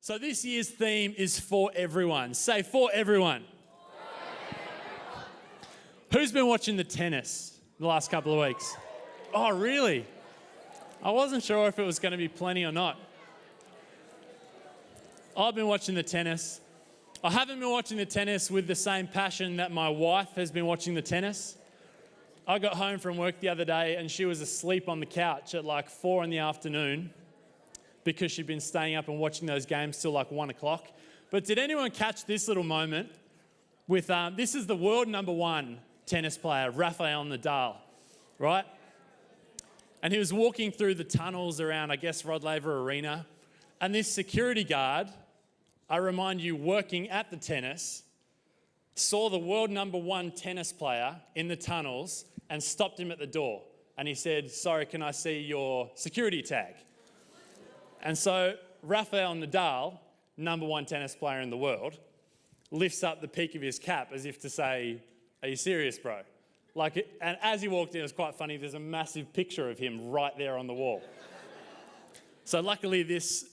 So this year's theme is for everyone. Say for everyone. Who's been watching the tennis the last couple of weeks? Oh, really? I wasn't sure if it was going to be plenty or not. I've been watching the tennis. I haven't been watching the tennis with the same passion that my wife has been watching the tennis. I got home from work the other day and she was asleep on the couch at like 4 p.m. because she'd been staying up and watching those games till like 1 o'clock. But did anyone catch this little moment with, this is the world number 1 tennis player, Rafael Nadal, right? And he was walking through the tunnels around, I guess, Rod Laver Arena. And this security guard, I remind you, working at the tennis, saw the world number 1 tennis player in the tunnels and stopped him at the door. And he said, "Sorry, can I see your security tag?" And so Rafael Nadal, number 1 tennis player in the world, lifts up the peak of his cap as if to say, "Are you serious, bro?" And as he walked in, it was quite funny. There's a massive picture of him right there on the wall. So luckily, this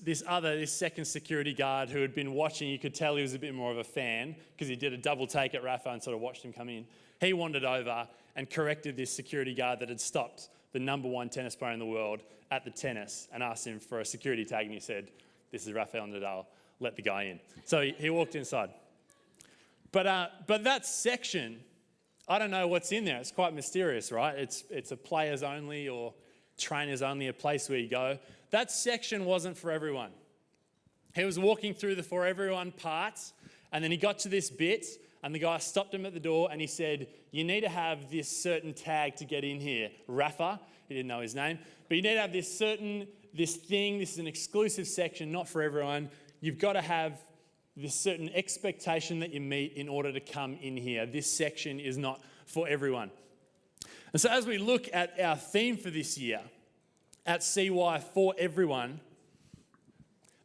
second security guard who had been watching, you could tell he was a bit more of a fan because he did a double take at Rafa and sort of watched him come in. He wandered over and corrected this security guard that had stopped the number 1 tennis player in the world at the tennis and asked him for a security tag, and he said, "This is Rafael Nadal, let the guy in." So he walked inside. But that section, I don't know what's in there. It's quite mysterious, right? It's a players only or trainers only, a place where you go. That section wasn't for everyone. He was walking through the for everyone part, and then he got to this bit, and the guy stopped him at the door, and he said, "You need to have this certain tag to get in here, Rafa." He didn't know his name, but you need to have this thing. This is an exclusive section, not for everyone. You've got to have this certain expectation that you meet in order to come in here. This section is not for everyone. And so as we look at our theme for this year, at CY for everyone,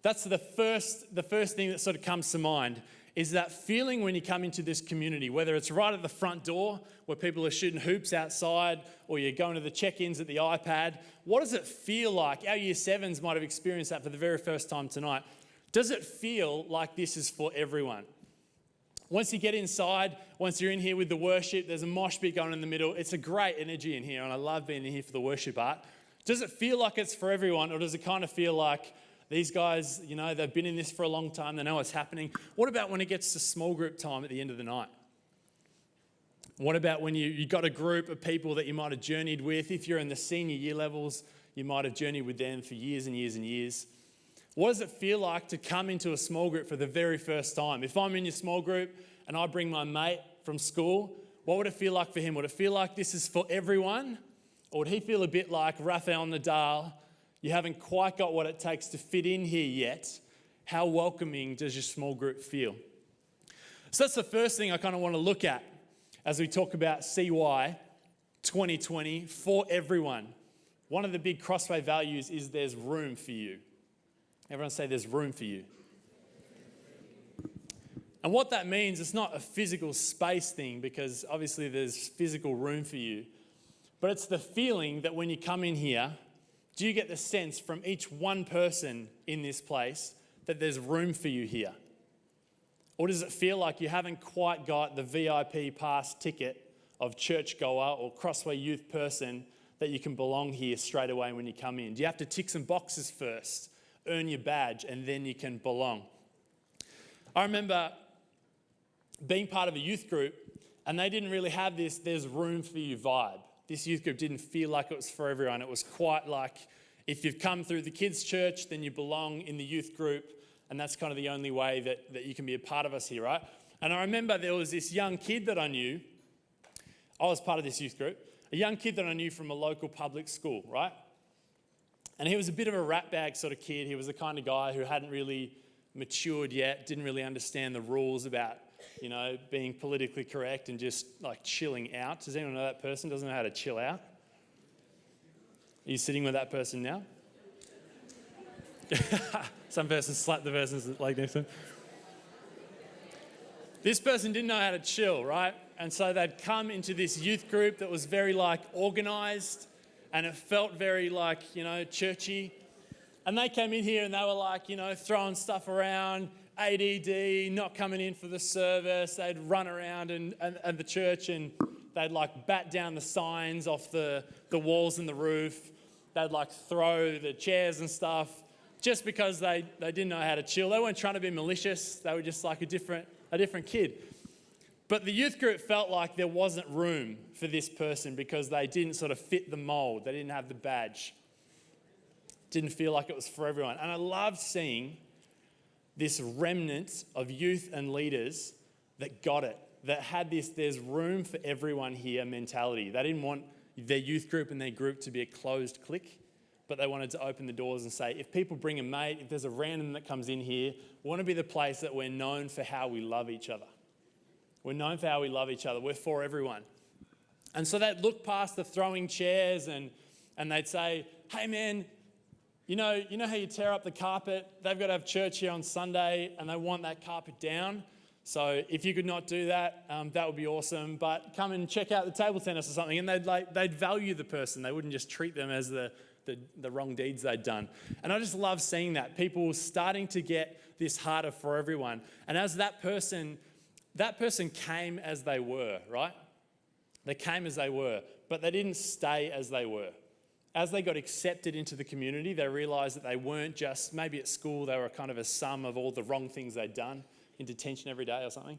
that's the first thing that sort of comes to mind is that feeling when you come into this community, whether it's right at the front door where people are shooting hoops outside or you're going to the check-ins at the iPad. What does it feel like? Our Year 7s might have experienced that for the very first time tonight. Does it feel like this is for everyone? Once you get inside, once you're in here with the worship, there's a mosh pit going in the middle. It's a great energy in here, and I love being in here for the worship part. Does it feel like it's for everyone, or does it kind of feel like these guys, they've been in this for a long time, they know what's happening? What about when it gets to small group time at the end of the night? What about when you got a group of people that you might have journeyed with? If you're in the senior year levels, you might have journeyed with them for years and years and years. What does it feel like to come into a small group for the very first time? If I'm in your small group and I bring my mate from school, what would it feel like for him? Would it feel like this is for everyone? Or would he feel a bit like Rafael Nadal? You haven't quite got what it takes to fit in here yet. How welcoming does your small group feel? So that's the first thing I kind of want to look at as we talk about CY 2020 for everyone. One of the big Crossway values is there's room for you. Everyone say there's room for you. And what that means, it's not a physical space thing because obviously there's physical room for you. But it's the feeling that when you come in here, do you get the sense from each one person in this place that there's room for you here? Or does it feel like you haven't quite got the VIP pass ticket of churchgoer or Crossway youth person that you can belong here straight away when you come in? Do you have to tick some boxes first, earn your badge, and then you can belong? I remember being part of a youth group, and they didn't really have this "there's room for you" vibe. This youth group didn't feel like it was for everyone. It was quite like if you've come through the kids' church, then you belong in the youth group, and that's kind of the only way that you can be a part of us here, right? And I remember there was this young kid that I knew. I was part of this youth group. A young kid that I knew from a local public school, right? And he was a bit of a rat bag sort of kid. He was the kind of guy who hadn't really matured yet, didn't really understand the rules about, being politically correct and just like chilling out. Does anyone know that person doesn't know how to chill out? Are you sitting with that person now? Some person slapped the person's leg next to him. This person didn't know how to chill, right? And so they'd come into this youth group that was very organised, and it felt very churchy. And they came in here and they were like, throwing stuff around, ADD, not coming in for the service. They'd run around and the church and they'd like bat down the signs off the walls and the roof. They'd like throw the chairs and stuff just because they didn't know how to chill. They weren't trying to be malicious. They were just like a different kid. But the youth group felt like there wasn't room for this person because they didn't sort of fit the mold. They didn't have the badge. Didn't feel like it was for everyone. And I loved seeing this remnant of youth and leaders that got it, that had this there's room for everyone here mentality. They didn't want their youth group and their group to be a closed clique, but they wanted to open the doors and say, if people bring a mate, if there's a random that comes in here, we want to be the place that we're known for how we love each other. We're known for how we love each other. We're for everyone. And so they'd look past the throwing chairs and they'd say, hey man, you know how you tear up the carpet? They've got to have church here on Sunday and they want that carpet down. So if you could not do that, that would be awesome. But come and check out the table tennis or something. And they'd value the person. They wouldn't just treat them as the wrong deeds they'd done. And I just love seeing that. People starting to get this harder for everyone. And as that person came as they were, right? They came as they were, but they didn't stay as they were. As they got accepted into the community, they realised that they weren't just, maybe at school, they were kind of a sum of all the wrong things they'd done, in detention every day or something.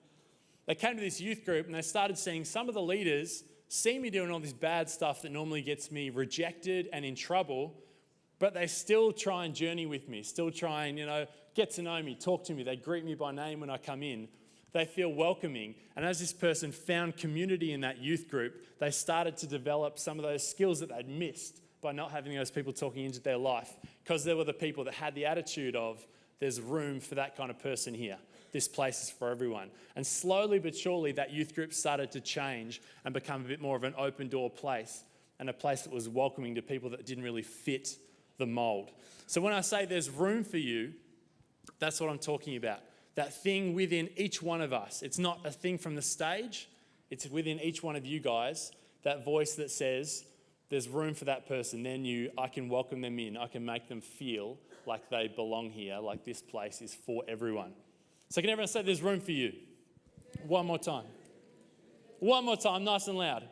They came to this youth group and they started seeing some of the leaders see me doing all this bad stuff that normally gets me rejected and in trouble, but they still try and journey with me, still try and, get to know me, talk to me. They greet me by name when I come in. They feel welcoming. And as this person found community in that youth group, they started to develop some of those skills that they'd missed by not having those people talking into their life, because there were the people that had the attitude of, there's room for that kind of person here. This place is for everyone. And slowly but surely, that youth group started to change and become a bit more of an open door place and a place that was welcoming to people that didn't really fit the mold. So when I say there's room for you, that's what I'm talking about. That thing within each one of us. It's not a thing from the stage. It's within each one of you guys, that voice that says, there's room for that person. Then I can welcome them in. I can make them feel like they belong here, like this place is for everyone. So can everyone say there's room for you? One more time. One more time, nice and loud.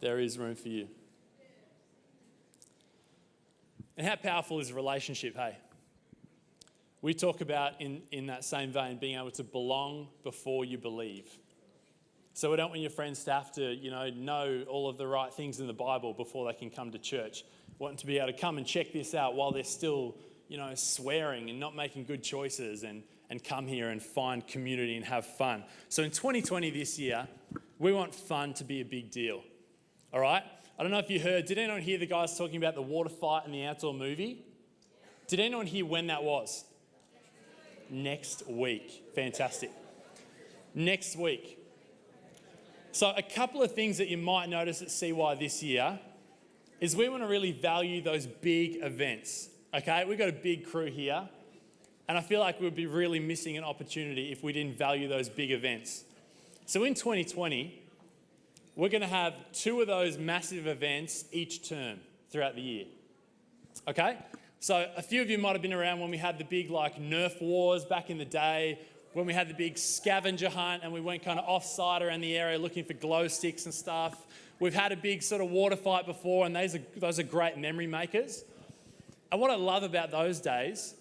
There is room for you. And how powerful is a relationship, hey? We talk about, in that same vein, being able to belong before you believe. So we don't want your friends to have to, know all of the right things in the Bible before they can come to church. We want them to be able to come and check this out while they're still, swearing and not making good choices and come here and find community and have fun. So in 2020 this year, we want fun to be a big deal. All right? I don't know if you heard, did anyone hear the guys talking about the water fight in the outdoor movie? Did anyone hear when that was? Next week. Fantastic. Next week. So a couple of things that you might notice at CY this year is we want to really value those big events, okay? We've got a big crew here, and I feel like we'd be really missing an opportunity if we didn't value those big events. So in 2020, we're going to have 2 of those massive events each term throughout the year, okay? So a few of you might have been around when we had the big Nerf wars back in the day, when we had the big scavenger hunt and we went kind of off-site around the area looking for glow sticks and stuff. We've had a big sort of water fight before, and those are great memory makers. And what I love about those days,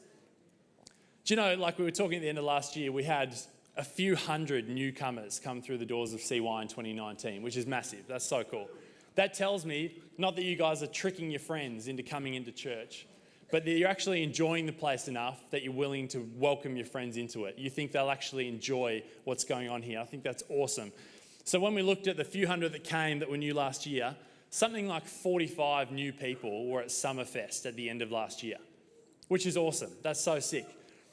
do you know, like we were talking at the end of last year, we had a few hundred newcomers come through the doors of CY in 2019, which is massive. That's so cool. That tells me, not that you guys are tricking your friends into coming into church, but that you're actually enjoying the place enough that you're willing to welcome your friends into it. You think they'll actually enjoy what's going on here. I think that's awesome. So when we looked at the few hundred that came that were new last year, something like 45 new people were at Summerfest at the end of last year, which is awesome. That's so sick.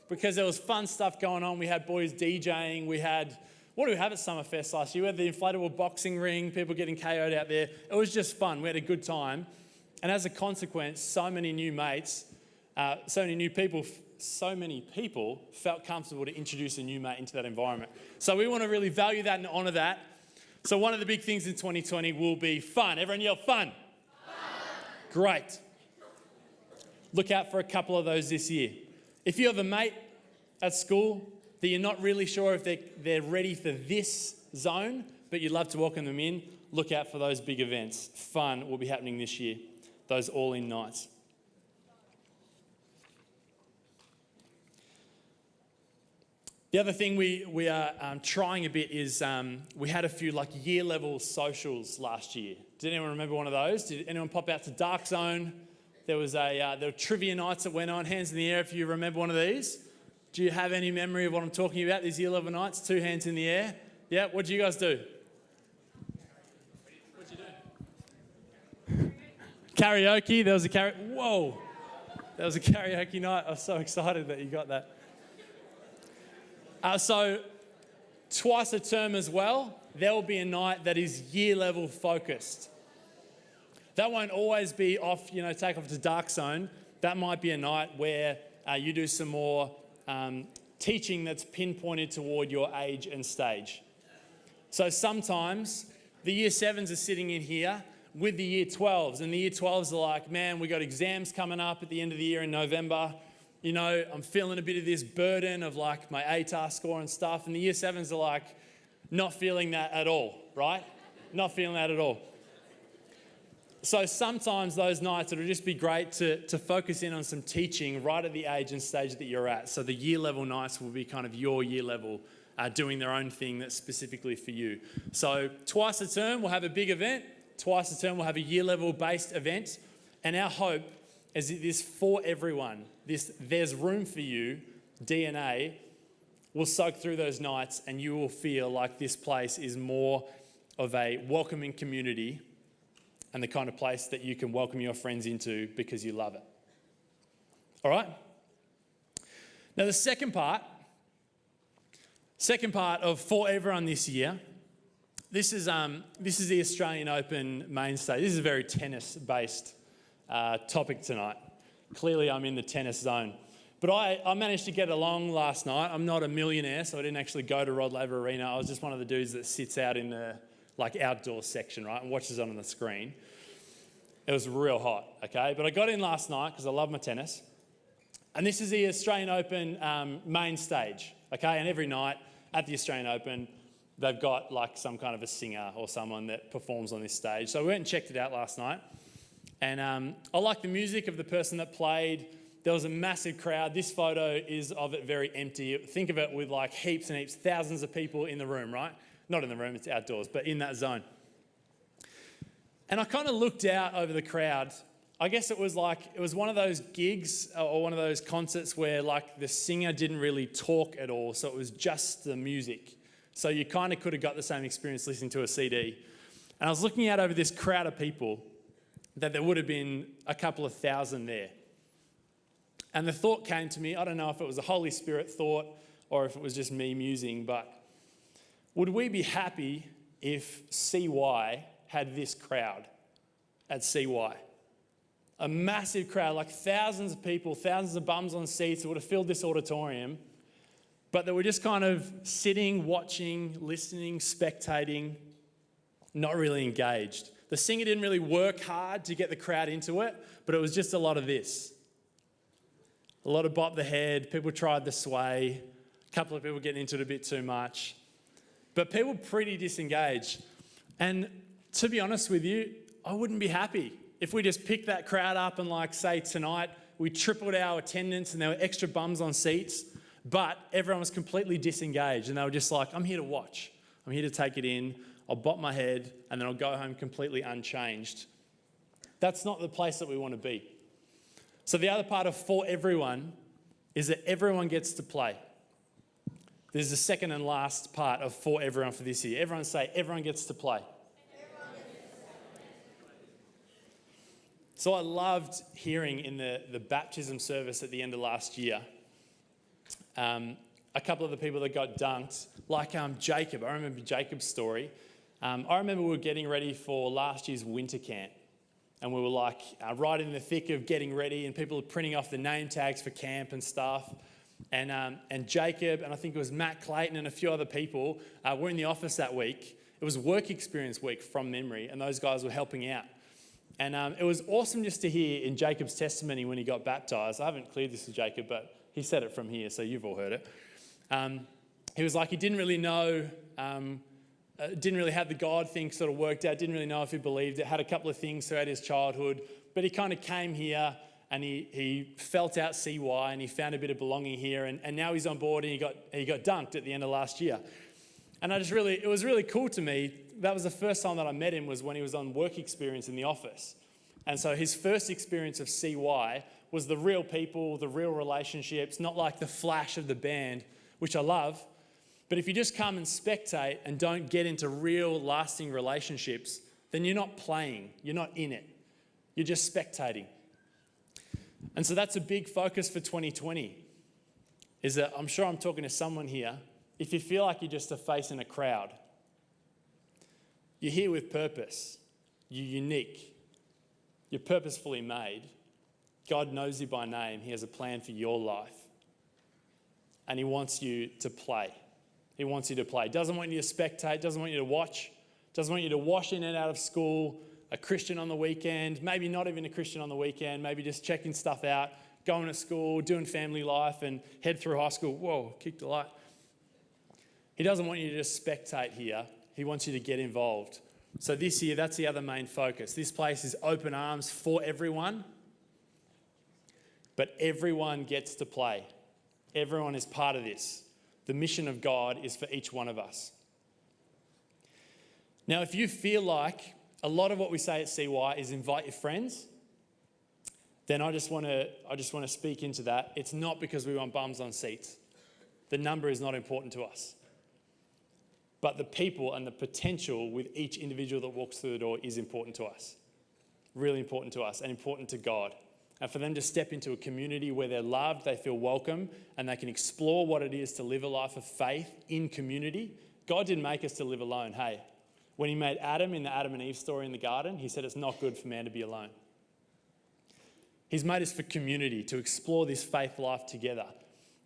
Because there was fun stuff going on. We had boys DJing. What do we have at Summerfest last year? We had the inflatable boxing ring, people getting KO'd out there. It was just fun. We had a good time. And as a consequence, so many new mates, so many people felt comfortable to introduce a new mate into that environment. So we want to really value that and honour that. So one of the big things in 2020 will be fun. Everyone yell fun. Fun. Great. Look out for a couple of those this year. If you have a mate at school that you're not really sure if they're ready for this zone, but you'd love to welcome them in, look out for those big events. Fun will be happening this year, those all-in nights. The other thing we are trying a bit is we had a few like year level socials last year. Did anyone remember one of those? Did anyone pop out to Dark Zone? There were trivia nights that went on. Hands in the air if you remember one of these. Do you have any memory of what I'm talking about, these year level nights? 2 hands in the air. Yeah, what did you guys do? What'd you do? Karaoke. There was a Whoa. There was a karaoke night. I was so excited that you got that. So twice a term as well, there will be a night that is year level focused. That won't always be off, take off to Dark Zone. That might be a night where you do some more teaching that's pinpointed toward your age and stage. So sometimes the year 7s are sitting in here with the year 12s, and the year 12s are like, man, we got exams coming up at the end of the year in November. I'm feeling a bit of this burden of like my ATAR score and stuff. And the year 7s are like, not feeling that at all, right? Not feeling that at all. So sometimes those nights, it'll just be great to focus in on some teaching right at the age and stage that you're at. So the year level nights will be kind of your year level, doing their own thing that's specifically for you. So twice a term, we'll have a big event. Twice a term, we'll have a year level based event. And our hope is that this for everyone, this there's room for you, DNA, will soak through those nights and you will feel like this place is more of a welcoming community and the kind of place that you can welcome your friends into because you love it. All right? Now the second part of For Everyone this year, this is the Australian Open main stage. This is a very tennis-based topic tonight. Clearly I'm in the tennis zone. But I managed to get along last night. I'm not a millionaire, so I didn't actually go to Rod Laver Arena. I was just one of the dudes that sits out in the outdoor section, right, and watches on the screen. It was real hot, okay? But I got in last night because I love my tennis. And this is the Australian Open main stage, okay? And every night at the Australian Open, they've got like some kind of a singer or someone that performs on this stage. So we went and checked it out last night. And I like the music of the person that played. There was a massive crowd. This photo is of it very empty. Think of it with like heaps and heaps, thousands of people in the room, right? Not in the room, it's outdoors, but in that zone. And I kind of looked out over the crowd. I guess it was one of those gigs or one of those concerts where like the singer didn't really talk at all, so it was just the music. So you kind of could have got the same experience listening to a CD. And I was looking out over this crowd of people that there would have been a couple of thousand there. And the thought came to me, I don't know if it was a Holy Spirit thought or if it was just me musing, but would we be happy if CY had this crowd at CY? A massive crowd, like thousands of people, thousands of bums on seats that would have filled this auditorium, but they were just kind of sitting, watching, listening, spectating, not really engaged. The singer didn't really work hard to get the crowd into it, but it was just a lot of this. A lot of bop the head, people tried the sway, a couple of people getting into it a bit too much. But people pretty disengaged. And to be honest with you, I wouldn't be happy if we just picked that crowd up and like say tonight we tripled our attendance and there were extra bums on seats, but everyone was completely disengaged and they were just like, I'm here to watch. I'm here to take it in. I'll bop my head and then I'll go home completely unchanged. That's not the place that we want to be. So the other part of For Everyone is that everyone gets to play. This is the second and last part of For Everyone for this year. Everyone say, everyone gets to play. So I loved hearing in the baptism service at the end of last year, a couple of the people that got dunked, like Jacob. I remember Jacob's story. I remember we were getting ready for last year's winter camp. And we were like right in the thick of getting ready and people were printing off the name tags for camp and stuff. And Jacob, and I think it was Matt Clayton and a few other people were in the office that week. It was work experience week from memory and those guys were helping out. And it was awesome just to hear in Jacob's testimony when he got baptized. I haven't cleared this with Jacob, but he said it from here, so you've all heard it. He was like, he didn't really know, didn't really have the God thing sort of worked out, didn't really know if he believed it, had a couple of things throughout his childhood, but he kind of came here and he felt out CY and he found a bit of belonging here, and now he's on board and he got dunked at the end of last year. And it was really cool to me. That was the first time that I met him, was when he was on work experience in the office. And so his first experience of CY was the real people, the real relationships, not like the flash of the band, which I love. But if you just come and spectate and don't get into real lasting relationships, then you're not playing, you're not in it. You're just spectating. And so that's a big focus for 2020, is that I'm sure I'm talking to someone here. If you feel like you're just a face in a crowd, you're here with purpose. You're unique. You're purposefully made. God knows you by name. He has a plan for your life. And he wants you to play. He wants you to play. Doesn't want you to spectate. Doesn't want you to watch. Doesn't want you to wash in and out of school. A Christian on the weekend. Maybe not even a Christian on the weekend. Maybe just checking stuff out. Going to school. Doing family life. And head through high school. Whoa, kick the light. He doesn't want you to just spectate here. He wants you to get involved. So this year, that's the other main focus. This place is open arms for everyone, but everyone gets to play. Everyone is part of this. The mission of God is for each one of us. Now, if you feel like a lot of what we say at CY is invite your friends, then I just want to speak into that. It's not because we want bums on seats. The number is not important to us. But the people and the potential with each individual that walks through the door is important to us. Really important to us and important to God. And for them to step into a community where they're loved, they feel welcome, and they can explore what it is to live a life of faith in community. God didn't make us to live alone. Hey, when he made Adam in the Adam and Eve story in the garden, he said it's not good for man to be alone. He's made us for community, to explore this faith life together.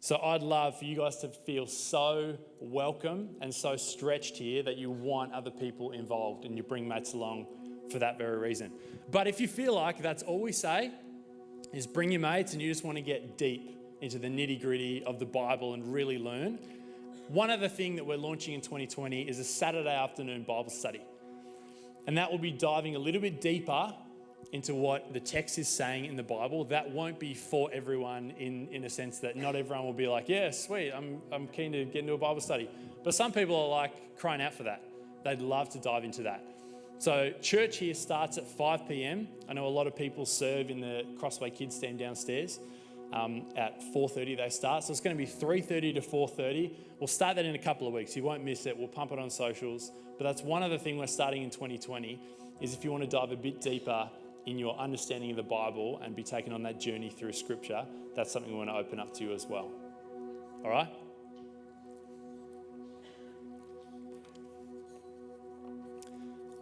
So I'd love for you guys to feel so welcome and so stretched here that you want other people involved and you bring mates along for that very reason. But if you feel like that's all we say is bring your mates and you just want to get deep into the nitty-gritty of the Bible and really learn, one other thing that we're launching in 2020 is a Saturday afternoon Bible study. And that will be diving a little bit deeper into what the text is saying in the Bible. That won't be for everyone in a sense that not everyone will be like, yeah, sweet, I'm keen to get into a Bible study. But some people are like crying out for that. They'd love to dive into that. So church here starts at 5 p.m. I know a lot of people serve in the Crossway kids stand downstairs. At 4:30 they start. So it's going to be 3:30 to 4:30. We'll start that in a couple of weeks. You won't miss it. We'll pump it on socials. But that's one other thing we're starting in 2020 is if you want to dive a bit deeper in your understanding of the Bible and be taken on that journey through Scripture, that's something we want to open up to you as well. All right?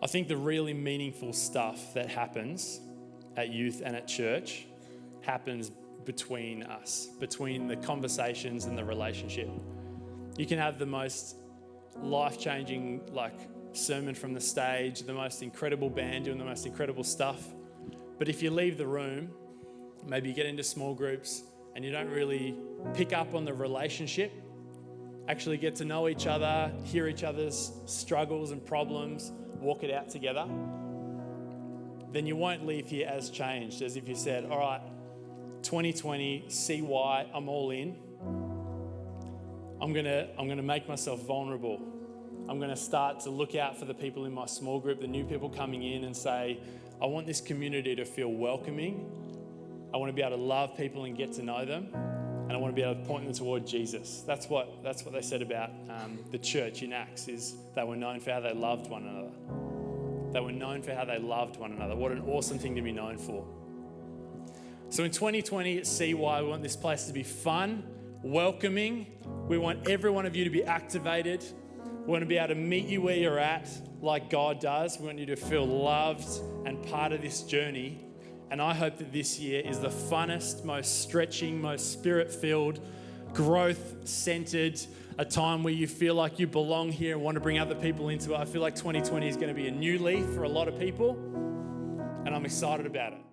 I think the really meaningful stuff that happens at youth and at church happens between us, between the conversations and the relationship. You can have the most life-changing sermon from the stage, the most incredible band doing the most incredible stuff. But if you leave the room, maybe you get into small groups and you don't really pick up on the relationship, actually get to know each other, hear each other's struggles and problems, walk it out together, then you won't leave here as changed as if you said, all right, 2020, CY, I'm all in. I'm gonna make myself vulnerable. I'm going to start to look out for the people in my small group, the new people coming in, and say, I want this community to feel welcoming. I want to be able to love people and get to know them. And I want to be able to point them toward Jesus. That's what they said about the church in Acts, is they were known for how they loved one another. They were known for how they loved one another. What an awesome thing to be known for. So in 2020 at CY, we want this place to be fun, welcoming. We want every one of you to be activated. We want to be able to meet you where you're at like God does. We want you to feel loved and part of this journey. And I hope that this year is the funnest, most stretching, most spirit-filled, growth-centered, a time where you feel like you belong here and want to bring other people into it. I feel like 2020 is going to be a new leaf for a lot of people. And and I'm excited about it.